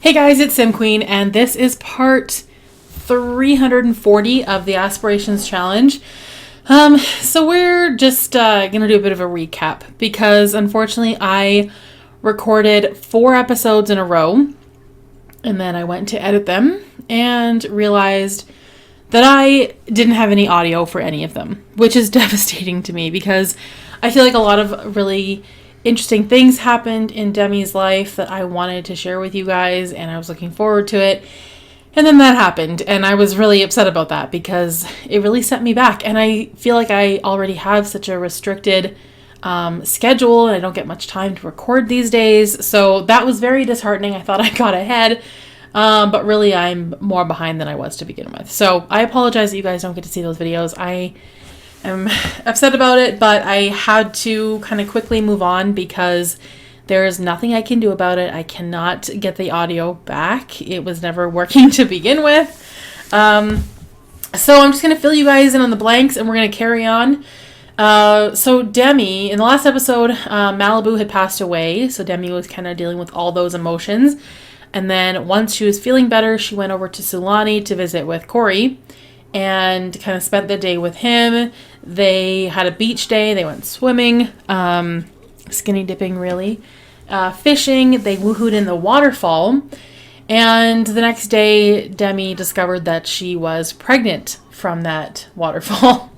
Hey guys, it's Sim Queen, and this is part 340 of the Aspirations challenge. So we're just gonna do a bit of a recap because unfortunately I recorded 4 episodes in a row, and then I went to edit them and realized that I didn't have any audio for any of them, which is devastating to me because I feel like a lot of really interesting things happened in Demi's life that I wanted to share with you guys, and I was looking forward to it. And then that happened, and I was really upset about that because it really set me back. And I feel like I already have such a restricted schedule, and I don't get much time to record these days. So that was very disheartening. I thought I got ahead, but really I'm more behind than I was to begin with. So I apologize that you guys don't get to see those videos. I am upset about it, but I had to kind of quickly move on because there is nothing I can do about it. I cannot get the audio back. It was never working to begin with. So I'm just going to fill you guys in on the blanks, and we're going to carry on. So Demi, in the last episode, Malibu had passed away, so Demi was kind of dealing with all those emotions. And then once she was feeling better, she went over to Sulani to visit with Corey and kind of spent the day with him. They had a beach day. They went swimming, skinny dipping really, fishing. They woohooed in the waterfall. And the next day, Demi discovered that she was pregnant from that waterfall,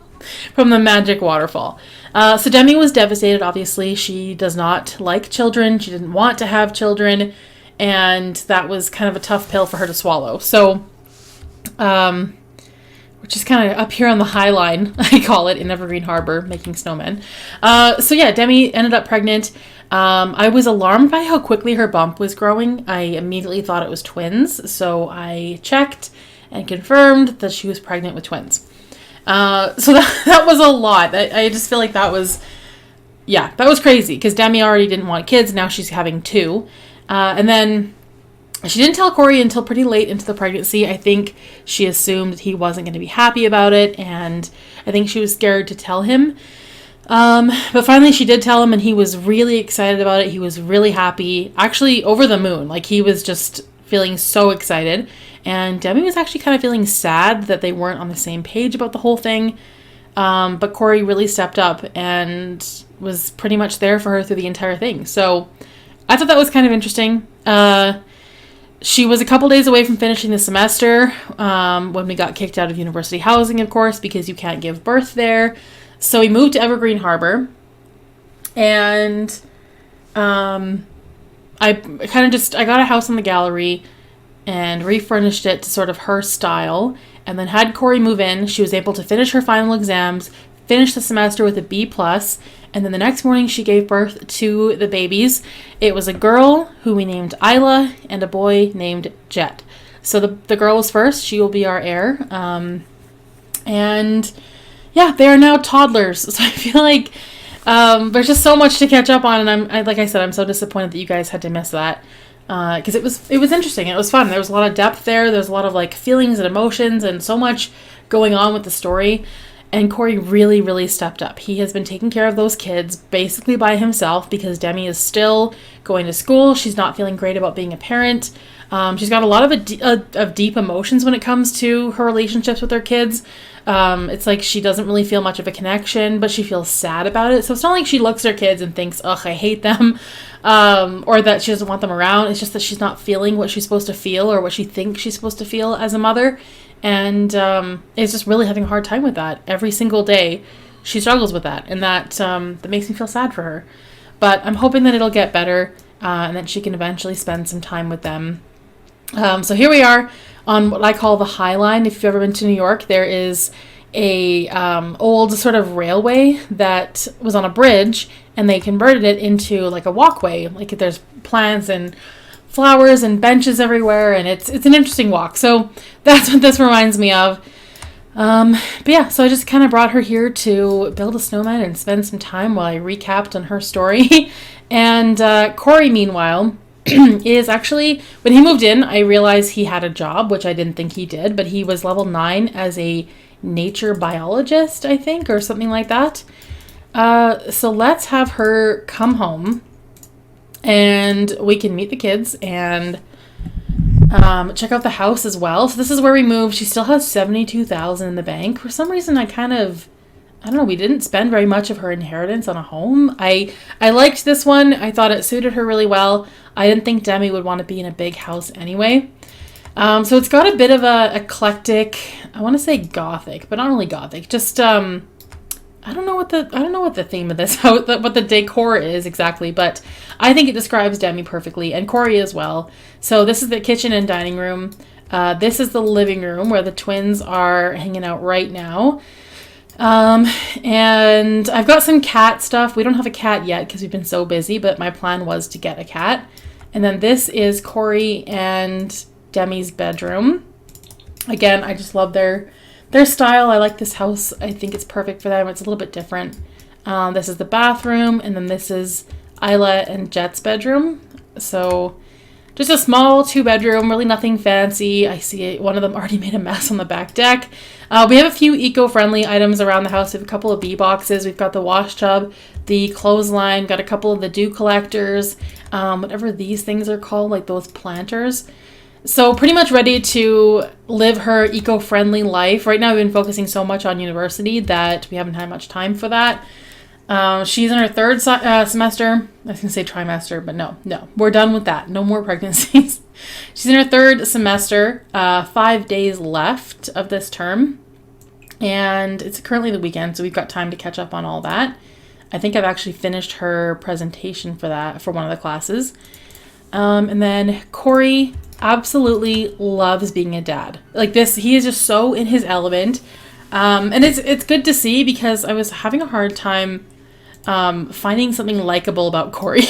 from the magic waterfall. So Demi was devastated, obviously. She does not like children. She didn't want to have children. And that was kind of a tough pill for her to swallow. So, which is kind of up here on the High Line, I call it, in Evergreen Harbor, making snowmen. So yeah, Demi ended up pregnant. I was alarmed by how quickly her bump was growing. I immediately thought it was twins, so I checked and confirmed that she was pregnant with twins. So that was a lot. I just feel like that was crazy, because Demi already didn't want kids, now she's having 2. And then she didn't tell Corey until pretty late into the pregnancy. I think she assumed that he wasn't going to be happy about it, and I think she was scared to tell him. But finally she did tell him, and he was really excited about it. He was really happy, actually over the moon. Like, he was just feeling so excited. And Demi was actually kind of feeling sad that they weren't on the same page about the whole thing. But Corey really stepped up and was pretty much there for her through the entire thing. So I thought that was kind of interesting. She was a couple days away from finishing the semester when we got kicked out of university housing, of course, because you can't give birth there. So we moved to Evergreen Harbor, and I got a house on the gallery and refurnished it to sort of her style, and then had Corey move in. She was able to finish her final exams, finish the semester with a B+, and then the next morning she gave birth to the babies. It was a girl who we named Isla and a boy named Jet. So the girl was first. She will be our heir. And yeah, they are now toddlers. So I feel like there's just so much to catch up on, and like I said, I'm so disappointed that you guys had to miss that. Because it was interesting. It was fun. There was a lot of depth there. There's a lot of like feelings and emotions and so much going on with the story. And Corey really, really stepped up. He has been taking care of those kids basically by himself because Demi is still going to school. She's not feeling great about being a parent. She's got a lot of deep emotions when it comes to her relationships with her kids. It's like she doesn't really feel much of a connection, but she feels sad about it. So it's not like she looks at her kids and thinks, ugh, I hate them, or that she doesn't want them around. It's just that she's not feeling what she's supposed to feel or what she thinks she's supposed to feel as a mother. And is just really having a hard time with that. Every single day she struggles with that, and that makes me feel sad for her. But I'm hoping that it'll get better, and that she can eventually spend some time with them. So here we are on what I call the High Line. If you've ever been to New York, there is a old sort of railway that was on a bridge, and they converted it into like a walkway. Like, there's plants and flowers and benches everywhere, and it's an interesting walk. So that's what this reminds me of. But yeah, so I just kind of brought her here to build a snowman and spend some time while I recapped on her story. And Corey, meanwhile, is actually, when he moved in, I realized he had a job, which I didn't think he did, but he was level 9 as a nature biologist, I think, or something like that. So let's have her come home and we can meet the kids and Check out the house as well. So this is where we moved. She still has $72,000 in the bank. For some reason, I don't know, we didn't spend very much of her inheritance on a home. I liked this one. I thought it suited her really well. I didn't think Demi would want to be in a big house anyway. So it's got a bit of a eclectic, I want to say gothic, but not really gothic. Just I don't know what the theme of this house, what the decor is exactly, but I think it describes Demi perfectly, and Corey as well. So this is the kitchen and dining room. This is the living room where the twins are hanging out right now. And I've got some cat stuff. We don't have a cat yet because we've been so busy, but my plan was to get a cat. And then this is Corey and Demi's bedroom. Again, I just love their style. I like this house. I think it's perfect for them. It's a little bit different. This is the bathroom, and then this is Isla and Jet's bedroom. So just a small 2-bedroom, really nothing fancy. I see one of them already made a mess on the back deck. We have a few eco-friendly items around the house. We have a couple of bee boxes. We've got the wash tub, the clothesline, got a couple of the dew collectors, whatever these things are called, like those planters. So pretty much ready to live her eco-friendly life. Right now we've been focusing so much on university that we haven't had much time for that. She's in her third semester. I was going to say trimester, but no. We're done with that. No more pregnancies. She's in her third semester, 5 days left of this term. And it's currently the weekend, so we've got time to catch up on all that. I think I've actually finished her presentation for one of the classes. And then Corey absolutely loves being a dad. Like this, he is just so in his element. And it's good to see because I was having a hard time finding something likable about Corey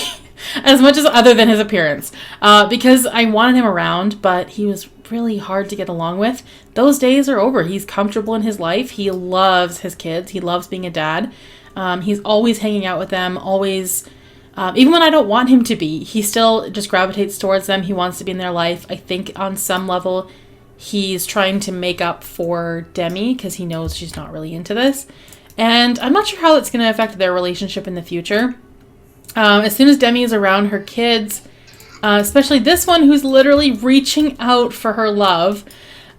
as much as other than his appearance, because I wanted him around, but he was really hard to get along with. Those days are over. He's comfortable in his life. He loves his kids. He loves being a dad. He's always hanging out with them, always, even when I don't want him to be, he still just gravitates towards them. He wants to be in their life. I think on some level he's trying to make up for Demi because he knows she's not really into this. And I'm not sure how it's going to affect their relationship in the future. As soon as Demi is around her kids, especially this one who's literally reaching out for her love,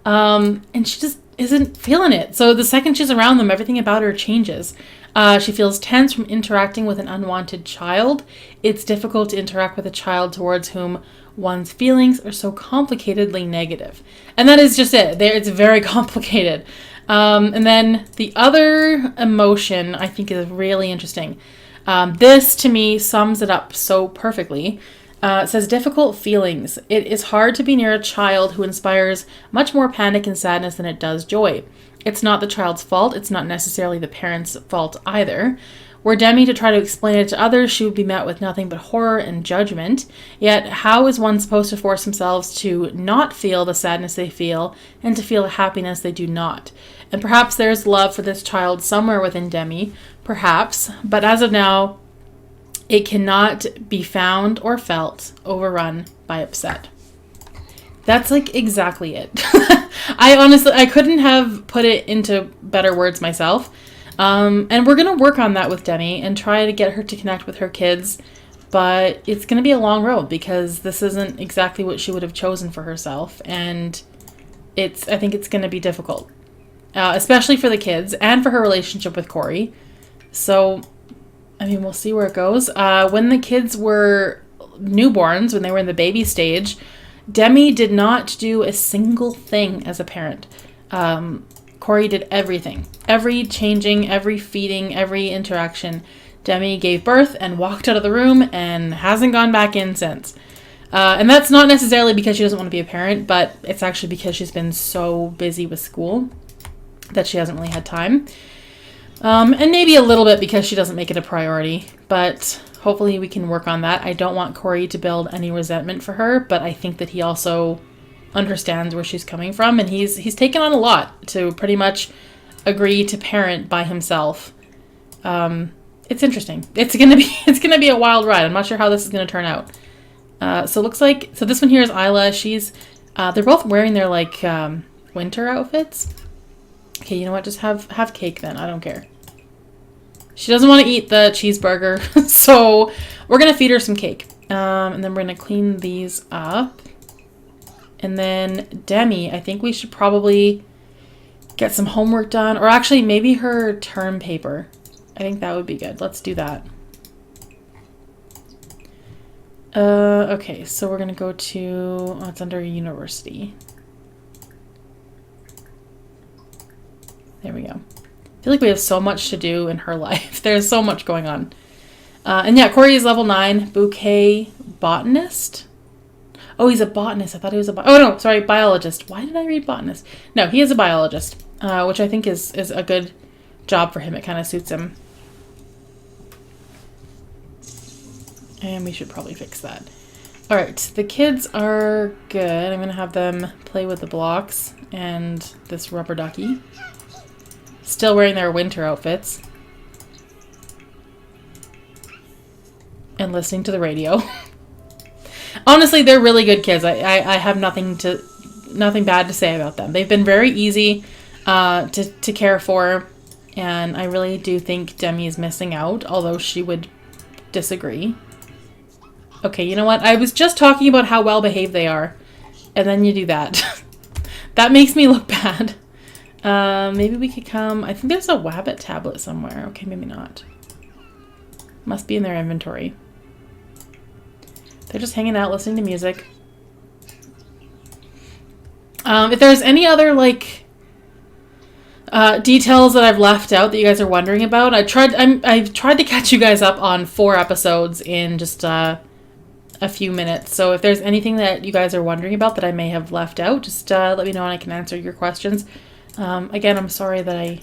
and she just isn't feeling it. So the second she's around them, everything about her changes. She feels tense from interacting with an unwanted child. It's difficult to interact with a child towards whom one's feelings are so complicatedly negative. And that is just it. It's very complicated. And then the other emotion I think is really interesting. This, to me, sums it up so perfectly. It says, difficult feelings. It is hard to be near a child who inspires much more panic and sadness than it does joy. It's not the child's fault. It's not necessarily the parent's fault either. Were Demi to try to explain it to others, she would be met with nothing but horror and judgment. Yet, how is one supposed to force themselves to not feel the sadness they feel and to feel the happiness they do not? And perhaps there's love for this child somewhere within Demi, perhaps, but as of now, it cannot be found or felt, overrun by upset. That's like exactly it. I couldn't have put it into better words myself. And we're going to work on that with Demi and try to get her to connect with her kids. But it's going to be a long road because this isn't exactly what she would have chosen for herself. And I think it's going to be difficult, especially for the kids and for her relationship with Corey. So, I mean, we'll see where it goes. When the kids were newborns, when they were in the baby stage, Demi did not do a single thing as a parent. Corey did everything. Every changing, every feeding, every interaction. Demi gave birth and walked out of the room and hasn't gone back in since. And that's not necessarily because she doesn't want to be a parent, but it's actually because she's been so busy with school that she hasn't really had time. And maybe a little bit because she doesn't make it a priority, but hopefully we can work on that. I don't want Corey to build any resentment for her, but I think that he also understands where she's coming from, and he's taken on a lot to pretty much agree to parent by himself. It's interesting. It's gonna be a wild ride. I'm not sure how this is gonna turn out. So this one here is Isla. They're both wearing their like winter outfits. Okay, you know what? Just have cake then. I don't care. She doesn't want to eat the cheeseburger, so we're gonna feed her some cake. And then we're gonna clean these up. And then Demi, I think we should probably get some homework done. Or actually, maybe her term paper. I think that would be good. Let's do that. Okay, so we're going to go to... Oh, it's under university. There we go. I feel like we have so much to do in her life. There's so much going on. And yeah, Corey is level 9. Bouquet botanist. Oh, he's a botanist. I thought he was a... Oh, no, sorry, biologist. Why did I read botanist? No, he is a biologist, which I think is a good job for him. It kind of suits him. And we should probably fix that. All right, the kids are good. I'm going to have them play with the blocks and this rubber ducky. Still wearing their winter outfits. And listening to the radio. Honestly, they're really good kids. I have nothing bad to say about them. They've been very easy to care for. And I really do think Demi is missing out, although she would disagree. Okay, you know what? I was just talking about how well behaved they are. And then you do that. That makes me look bad. Maybe we could come... I think there's a Wabbit tablet somewhere. Okay, maybe not. Must be in their inventory. They're just hanging out, listening to music. If there's any other, like... details that I've left out that you guys are wondering about, I've tried to catch you guys up on 4 episodes in just a few minutes. So if there's anything that you guys are wondering about that I may have left out, just let me know and I can answer your questions. Again, I'm sorry that I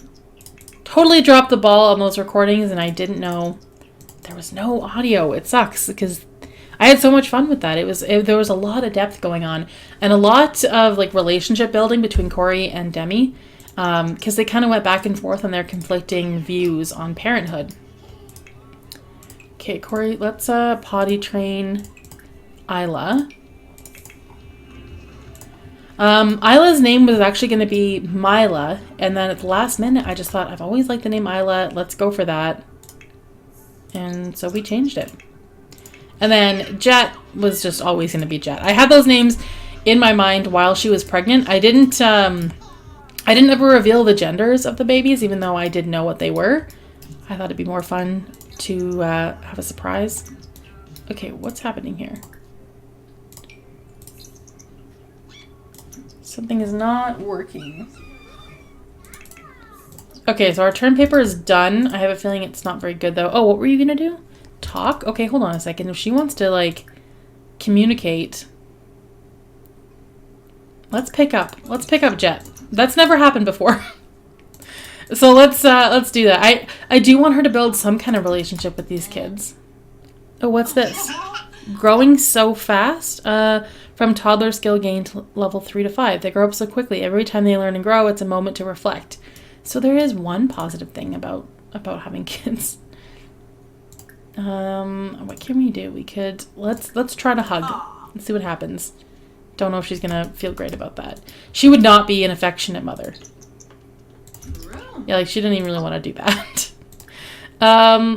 totally dropped the ball on those recordings and I didn't know there was no audio. It sucks because I had so much fun with that. There was a lot of depth going on and a lot of like relationship building between Corey and Demi. Because they kind of went back and forth on their conflicting views on parenthood. Okay, Corey, let's potty train Isla. Isla's name was actually going to be Mila, and then at the last minute I just thought, I've always liked the name Isla, let's go for that. And so we changed it. And then Jet was just always going to be Jet. I had those names in my mind while she was pregnant. I didn't ever reveal the genders of the babies, even though I did know what they were. I thought it'd be more fun to have a surprise. Okay, what's happening here? Something is not working. Okay, so our term paper is done. I have a feeling it's not very good, though. Oh, what were you going to do? Talk? Okay, hold on a second. If she wants to, like, communicate... Let's pick up Jet. That's never happened before. So let's do that. I do want her to build some kind of relationship with these kids. Oh, what's this? Growing so fast? From toddler skill gain to level 3 to 5. They grow up so quickly. Every time they learn and grow, it's a moment to reflect. So there is one positive thing about having kids. What can we do? We could let's try to hug. Let's see what happens. Don't know if she's gonna feel great about that. She would not be an affectionate mother. Yeah, like she didn't even really want to do that.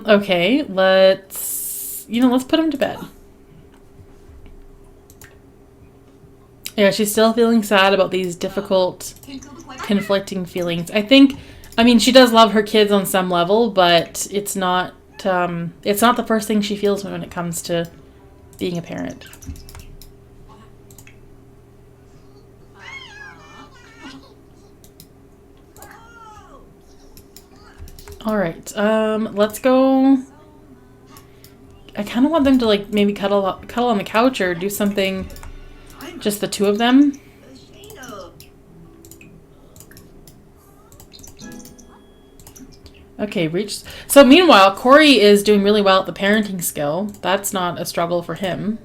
Okay, let's put him to bed. Yeah, she's still feeling sad about these difficult, conflicting feelings. I mean, she does love her kids on some level, but it's not the first thing she feels when it comes to being a parent. All right, let's go. I kind of want them to like maybe cuddle on the couch or do something, just the two of them. Okay, reached. So meanwhile, Corey is doing really well at the parenting skill. That's not a struggle for him.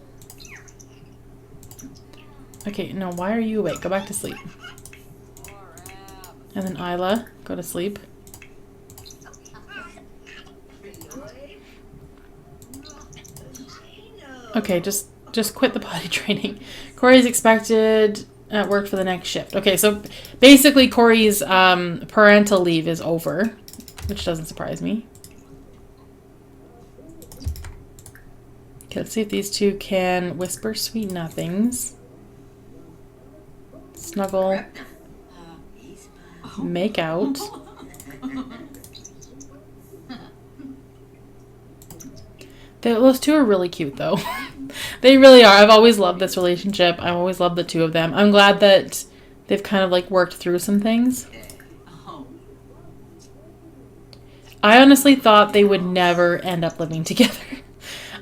Okay, no, why are you awake? Go back to sleep. And then Isla, go to sleep. Okay, just quit the potty training. Corey's expected at work for the next shift. Okay, so basically Corey's parental leave is over, which doesn't surprise me. Okay, let's see if these two can whisper sweet nothings. snuggle, make out. Those two are really cute, though. They really are. I've always loved this relationship. I've always loved the two of them. I'm glad that they've kind of like worked through some things. I honestly thought they would never end up living together.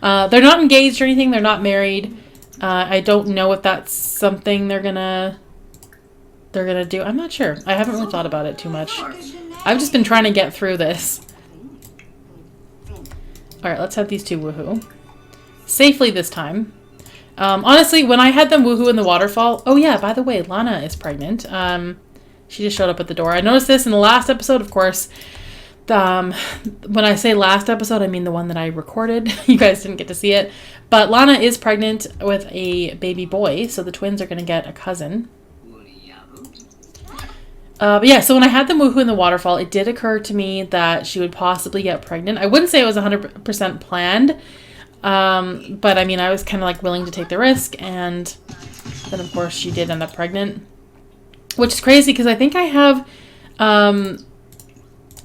They're not engaged or anything. They're not married. I don't know if that's something they're gonna do. I'm not sure. I haven't really thought about it too much. I've just been trying to get through this. All right, let's have these two woohoo. Safely this time. Honestly, when I had them woohoo in the waterfall... Oh yeah, by the way, Lana is pregnant. She just showed up at the door. I noticed this in the last episode, of course. When I say last episode, I mean the one that I recorded. You guys didn't get to see it. But Lana is pregnant with a baby boy, so the twins are going to get a cousin. But yeah, so when I had them woohoo in the waterfall, it did occur to me that she would possibly get pregnant. I wouldn't say it was 100% planned, but I mean, I was kind of like willing to take the risk, and then of course she did end up pregnant, which is crazy because I think I have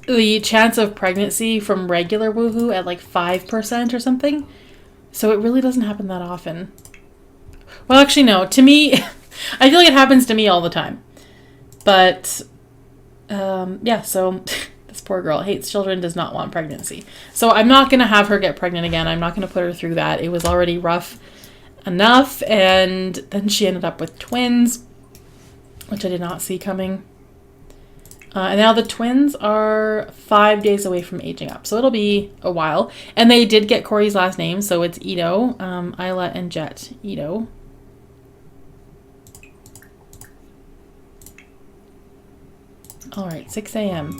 the chance of pregnancy from regular woohoo at like 5% or something, so it really doesn't happen that often. Well, actually, no. To me, I feel like it happens to me all the time. But, yeah, so this poor girl hates children, does not want pregnancy. So I'm not going to have her get pregnant again. I'm not going to put her through that. It was already rough enough. And then she ended up with twins, which I did not see coming. And now the twins are 5 days away from aging up. So it'll be a while. And they did get Corey's last name. So it's Ito, Isla, and Jet. Ito. Alright, 6 a.m.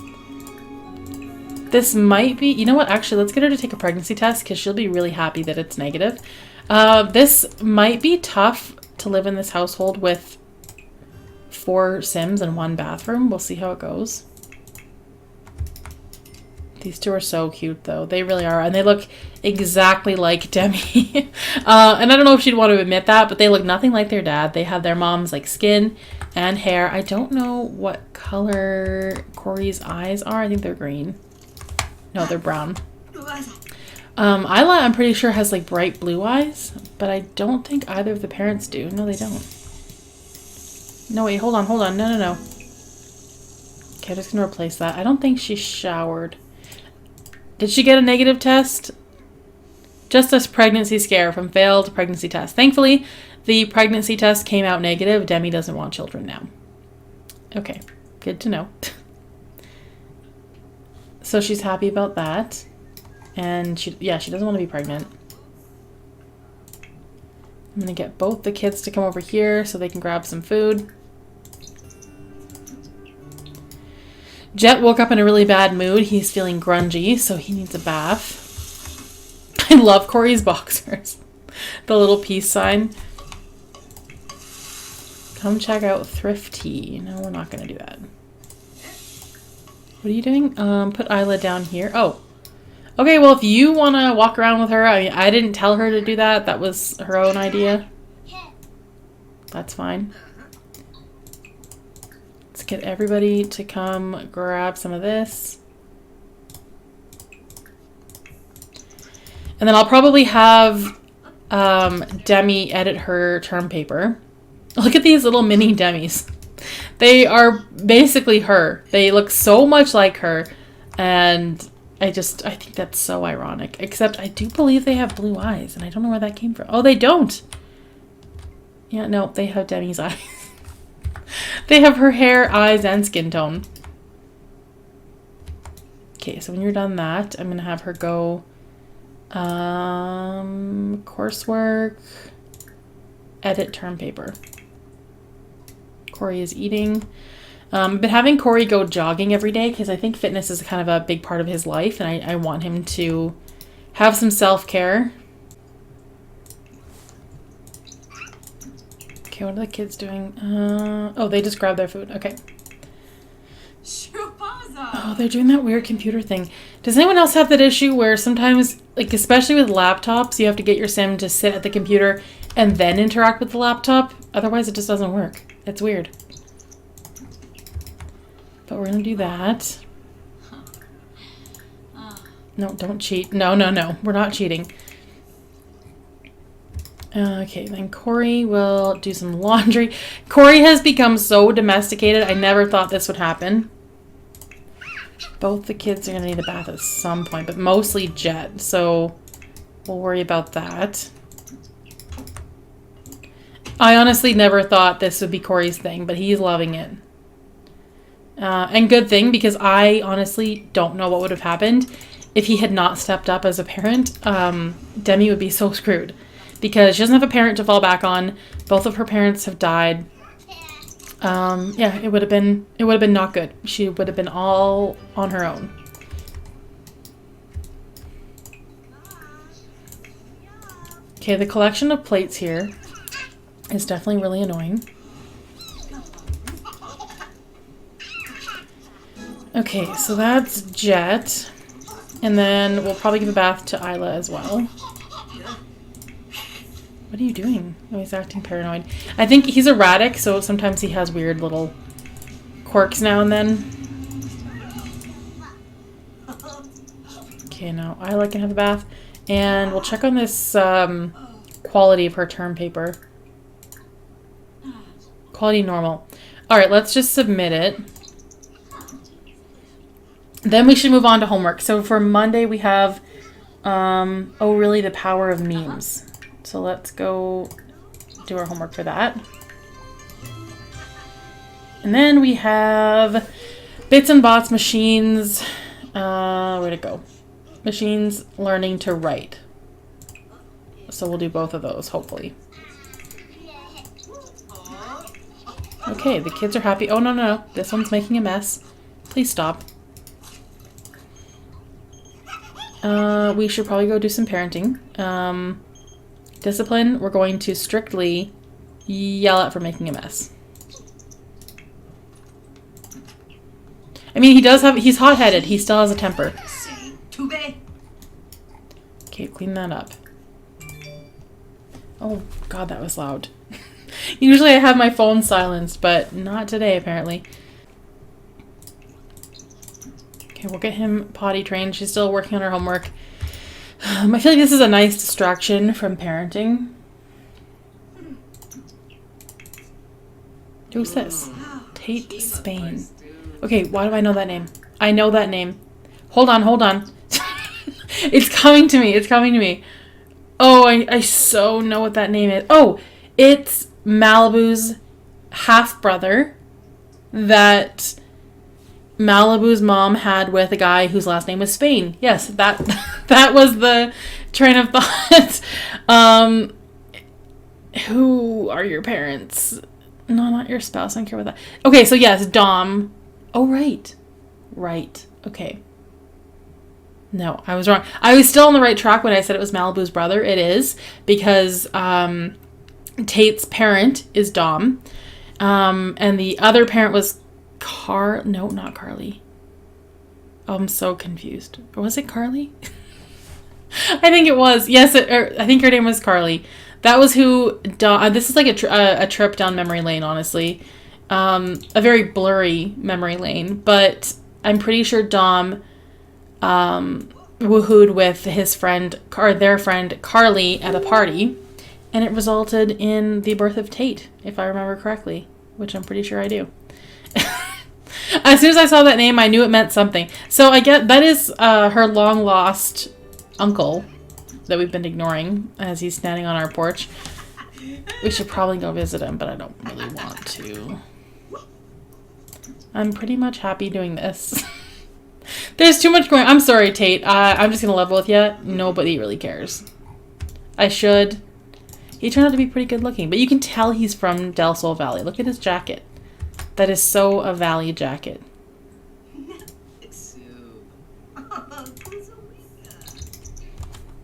This might be... You know what? Actually, let's get her to take a pregnancy test because she'll be really happy that it's negative. This might be tough to live in this household with 4 Sims and 1 bathroom. We'll see how it goes. These two are so cute, though. They really are. And they look exactly like Demi. And I don't know if she'd want to admit that, but they look nothing like their dad. They have their mom's like skin and hair. I don't know what color Corey's eyes are. I think they're green. No, they're brown. Isla, I'm pretty sure, has like bright blue eyes, but I don't think either of the parents do. No, they don't. No, wait, hold on. No. Okay, I'm just gonna replace that. I don't think she showered. Did she get a negative test? Just a pregnancy scare from failed pregnancy test. Thankfully, the pregnancy test came out negative. Demi doesn't want children now. Okay, good to know. So she's happy about that. And she doesn't want to be pregnant. I'm going to get both the kids to come over here so they can grab some food. Jet woke up in a really bad mood. He's feeling grungy, so he needs a bath. I love Corey's boxers. The little peace sign. Come check out Thrifty. No, we're not going to do that. What are you doing? Put Isla down here. Oh. Okay, well, if you want to walk around with her, I didn't tell her to do that. That was her own idea. That's fine. Let's get everybody to come grab some of this. And then I'll probably have Demi edit her term paper. Look at these little mini Demis. They are basically her. They look so much like her. And I think that's so ironic. Except I do believe they have blue eyes. And I don't know where that came from. Oh, they don't. Yeah, no, they have Demi's eyes. They have her hair, eyes, and skin tone. Okay, so when you're done that, I'm going to have her go... coursework, edit term paper. Corey is eating. I've been having Corey go jogging every day because I think fitness is kind of a big part of his life, and I want him to have some self-care. Okay, what are the kids doing? Oh, they just grabbed their food. Okay. Oh, they're doing that weird computer thing. Does anyone else have that issue where sometimes, like especially with laptops, you have to get your sim to sit at the computer and then interact with the laptop? Otherwise, it just doesn't work. It's weird. But we're gonna do that. No, don't cheat. No, no, no. We're not cheating. Okay, then Corey will do some laundry. Corey has become so domesticated. I never thought this would happen. Both the kids are going to need a bath at some point, but mostly Jet, so we'll worry about that. I honestly never thought this would be Corey's thing, but he's loving it. And good thing, because I honestly don't know what would have happened if he had not stepped up as a parent. Demi would be so screwed because she doesn't have a parent to fall back on. Both of her parents have died. Yeah, it would have been not good. She would have been all on her own. Okay, the collection of plates here is definitely really annoying. Okay, so that's Jet. And then we'll probably give a bath to Isla as well. What are you doing? Oh, he's acting paranoid. I think he's erratic, so sometimes he has weird little quirks now and then. Okay, now Isla can have a bath. And we'll check on this quality of her term paper. Quality normal. Alright, let's just submit it. Then we should move on to homework. So for Monday we have, oh really, the power of memes. So let's go do our homework for that. And then we have bits and bots, machines, where'd it go? Machines learning to write. So we'll do both of those, hopefully. Okay, the kids are happy. Oh, no, no, no. This one's making a mess. Please stop. We should probably go do some parenting. Discipline, we're going to strictly yell at for making a mess. I mean, he's hot-headed. He still has a temper. Okay, clean that up. Oh, God, that was loud. Usually I have my phone silenced, but not today, apparently. Okay, we'll get him potty trained. She's still working on her homework. I feel like this is a nice distraction from parenting. Who's this? Tate Spain. Okay, why do I know that name? I know that name. Hold on, hold on. It's coming to me. It's coming to me. Oh, I so know what that name is. Oh, it's Malibu's half-brother that Malibu's mom had with a guy whose last name was Spain. Yes, that was the train of thought. Who are your parents? No, not your spouse. I don't care about that. Okay, so yes, Dom. Oh, right. Right. Okay. No, I was wrong. I was still on the right track when I said it was Malibu's brother. It is, because Tate's parent is Dom. And the other parent was no, not Carly. Oh, I'm so confused. Or was it Carly? I think it was. Yes, I think her name was Carly. That was who Dom... this is like a trip down memory lane, honestly. A very blurry memory lane. But I'm pretty sure Dom woohooed with his friend, or their friend, Carly at a party. And it resulted in the birth of Tate, if I remember correctly. Which I'm pretty sure I do. As soon as I saw that name, I knew it meant something. So I get that is her long lost uncle that we've been ignoring as he's standing on our porch. We should probably go visit him, but I don't really want to. I'm pretty much happy doing this. There's too much going on. I'm sorry, Tate. I'm just going to level with you. Nobody really cares. I should. He turned out to be pretty good looking, but you can tell he's from Del Sol Valley. Look at his jacket. That is so a Valley jacket.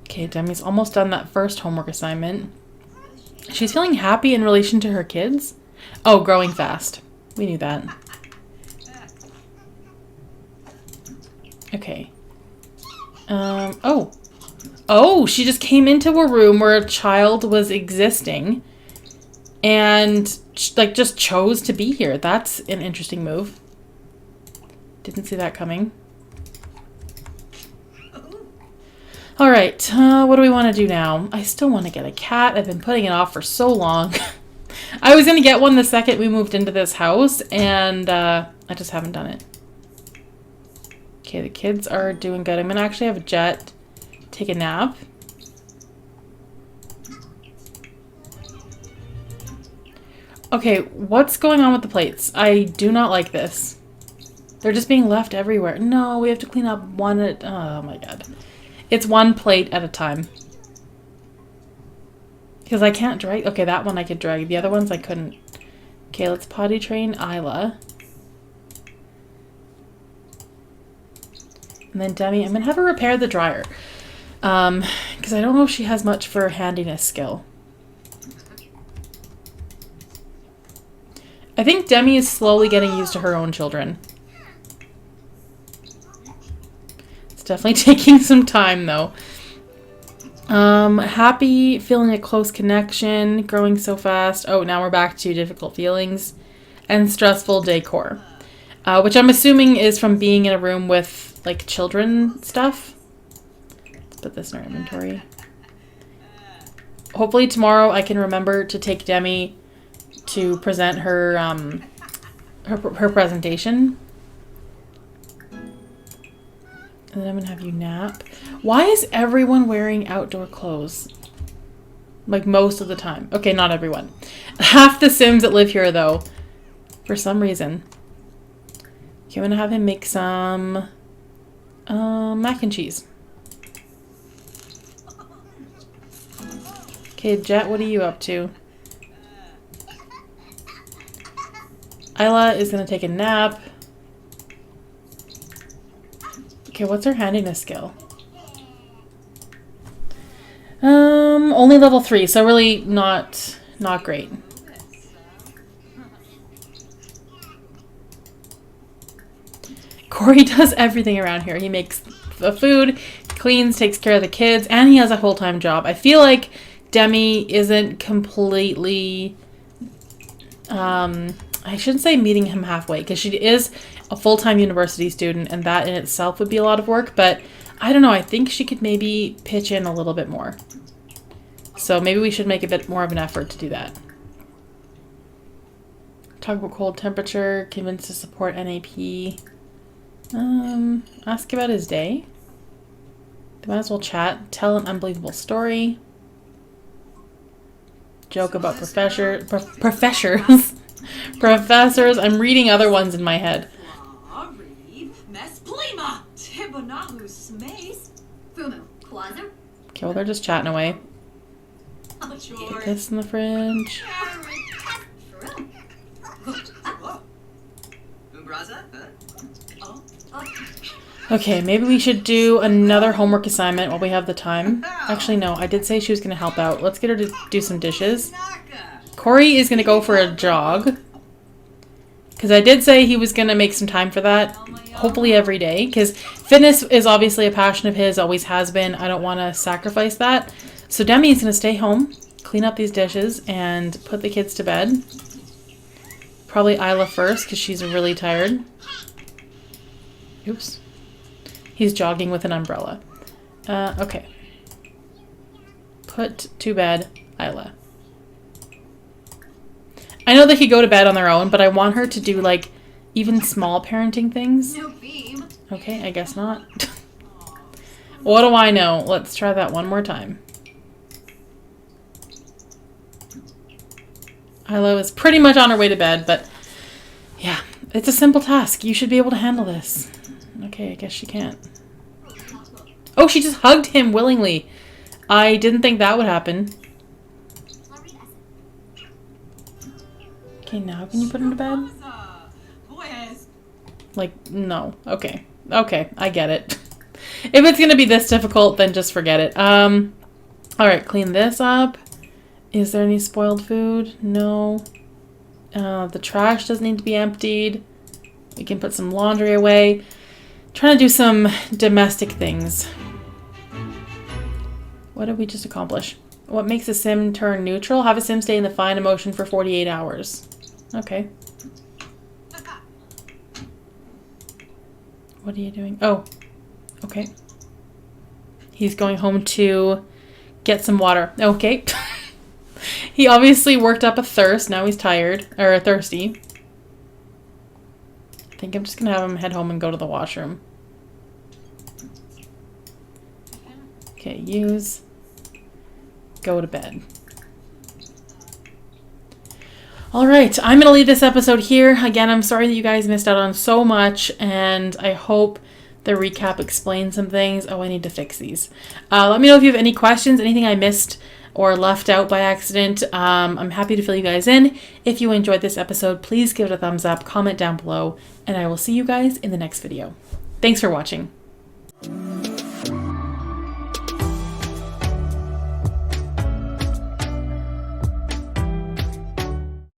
Okay, Demi's almost done that first homework assignment. She's feeling happy in relation to her kids? Oh, growing fast. We knew that. Okay. Oh, she just came into a room where a child was existing and like just chose to be here. That's an interesting move. Didn't see that coming. Alright, what do we want to do now? I still want to get a cat. I've been putting it off for so long. I was going to get one the second we moved into this house, and I just haven't done it. Okay, the kids are doing good. I'm going to actually have a Jet take a nap. Okay, what's going on with the plates? I do not like this. They're just being left everywhere. No, we have to clean up one at... Oh my god. It's one plate at a time. Because I can't drag... Okay, that one I could drag. The other ones I couldn't. Okay, let's potty train Isla. And then Demi, I'm going to have her repair the dryer. Because I don't know if she has much for handiness skill. I think Demi is slowly getting used to her own children. It's definitely taking some time, though. Happy, feeling a close connection, growing so fast. Oh, now we're back to difficult feelings. And stressful decor. Which I'm assuming is from being in a room with, like, children stuff. Let's put this in our inventory. Hopefully tomorrow I can remember to take Demi to present her her presentation. And then I'm gonna have you nap. Why is everyone wearing outdoor clothes? Like most of the time. Okay, not everyone. Half the Sims that live here though, for some reason. Okay, I'm gonna have him make some mac and cheese. Okay, Jet, what are you up to? Isla is going to take a nap. Okay, what's her handiness skill? Only level 3, so really not great. Corey does everything around here. He makes the food, cleans, takes care of the kids, and he has a full-time job. I feel like Demi isn't completely... I shouldn't say meeting him halfway, because she is a full-time university student, and that in itself would be a lot of work, but I don't know, I think she could maybe pitch in a little bit more. So maybe we should make a bit more of an effort to do that. Talk about cold temperature, convinced to support NAP. Ask about his day. They might as well chat, tell an unbelievable story. Joke about professors. Professors. I'm reading other ones in my head. Okay, well, they're just chatting away. Put this in the fridge. Okay, maybe we should do another homework assignment while we have the time. Actually, no, I did say she was going to help out. Let's get her to do some dishes. Corey is going to go for a jog. Because I did say he was going to make some time for that. Hopefully every day. Because fitness is obviously a passion of his. Always has been. I don't want to sacrifice that. So Demi is going to stay home. Clean up these dishes. And put the kids to bed. Probably Isla first. Because she's really tired. Oops. He's jogging with an umbrella. Okay. Put to bed Isla. I know they could go to bed on their own, but I want her to do, like, even small parenting things. Okay, I guess not. What do I know? Let's try that one more time. Isla is pretty much on her way to bed, but yeah, it's a simple task. You should be able to handle this. Okay, I guess she can't. Oh, she just hugged him willingly. I didn't think that would happen. Okay, now can you put him to bed? Like, no. Okay. Okay, I get it. If it's going to be this difficult, then just forget it. Alright, clean this up. Is there any spoiled food? No. The trash doesn't need to be emptied. We can put some laundry away. Trying to do some domestic things. What did we just accomplish? What makes a sim turn neutral? Have a sim stay in the fine emotion for 48 hours. Okay. What are you doing? Oh, okay. He's going home to get some water. Okay. He obviously worked up a thirst. Now he's tired. Or thirsty. I think I'm just going to have him head home and go to the washroom. Okay, use. Go to bed. All right, I'm going to leave this episode here. Again, I'm sorry that you guys missed out on so much, and I hope the recap explains some things. Oh, I need to fix these. Let me know if you have any questions, anything I missed or left out by accident. I'm happy to fill you guys in. If you enjoyed this episode, please give it a thumbs up, comment down below, and I will see you guys in the next video. Thanks for watching.